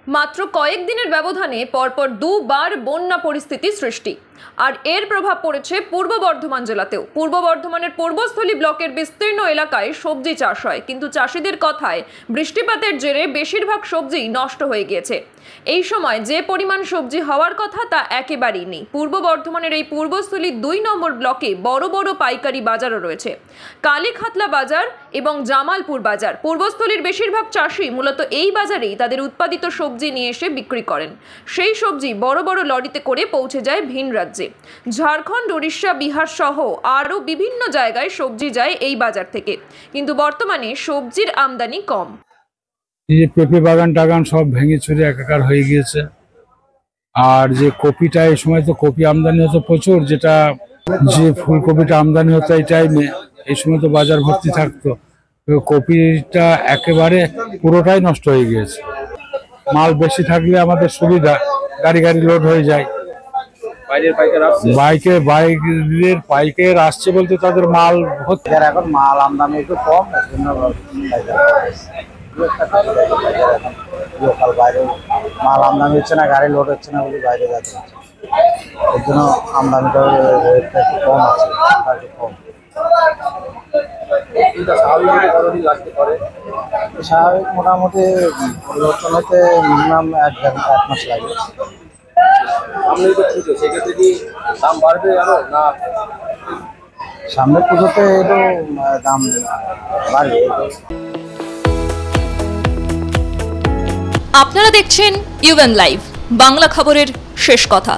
মাত্র কয়েক দিনের ব্যবধানে পরপর দুবার বন্যা পরিস্থিতি সৃষ্টি, আর এর প্রভাব পড়েছে পূর্ব বর্ধমান জেলাতেও। পূর্ব বর্ধমানের পূর্বস্থলী ব্লকের বিস্তীর্ণ এলাকায় সবজি চাষ হয়, কিন্তু চাষিদের কথায় বৃষ্টিপাতের জেরে বেশিরভাগ সবজি নষ্ট হয়ে গিয়েছে। এই সময় যে পরিমাণ সবজি হওয়ার কথা তা একেবারেই নেই। পূর্ব বর্ধমানের এই পূর্বস্থলী 2 নম্বর ব্লকে বড় বড় পাইকারি বাজারও রয়েছে, কালীখাতলা বাজার এবং জামালপুর বাজার। পূর্বস্থলীর বেশিরভাগ চাষি মূলত এই বাজারেই তাদের উৎপাদিত সবজি নিয়ে এসে বিক্রি করেন। সেই সবজি বড় বড় লরিতে করে পৌঁছে যায় ভিন রাজ্যে। ঝাড়খণ্ড, উড়িষ্যা, বিহার সহ আরও বিভিন্ন জায়গায় সবজি যায় এই বাজার থেকে, কিন্তু বর্তমানে সবজির আমদানি কম। যে পেঁপে বাগান টাগান সব ভেঙে চুরে একাকার হয়ে গিয়েছে। আর যে কপিটা, এই সময় তো কপি আমদানি হতো প্রচুর, যেটা যে ফুলকপিটা আমদানি হতো এই টাইমে, এই সময় তো বাজার ভর্তি থাকতো। কপিটা একেবারে পুরোটাই নষ্ট হয়ে গিয়েছে। মাল বেশি থাকলে আমাদের সুবিধা, গাড়ি লোড হয়ে যায়। বাইরের পাইকার আসছে বলতে তাদের মাল হচ্ছে, এখন মাল আমদানি একটু কম, এর জন্য লোকাল বাইরে মাল আমদানি হচ্ছে না, গাড়ি লোড হচ্ছে না বলে বাইরে যাচ্ছে, এর জন্য আমদানিটা রেটটা একটু কম আছে, একটু কম। স্বাভাবিক মোটামুটি পরিবর্তন হতে মিনিমাম এক মাস লাগে। সামনে পুজোতে একটু দাম বাড়বে। আপনারা দেখছেন ইউএন লাইভ, বাংলা খবরের শেষ কথা।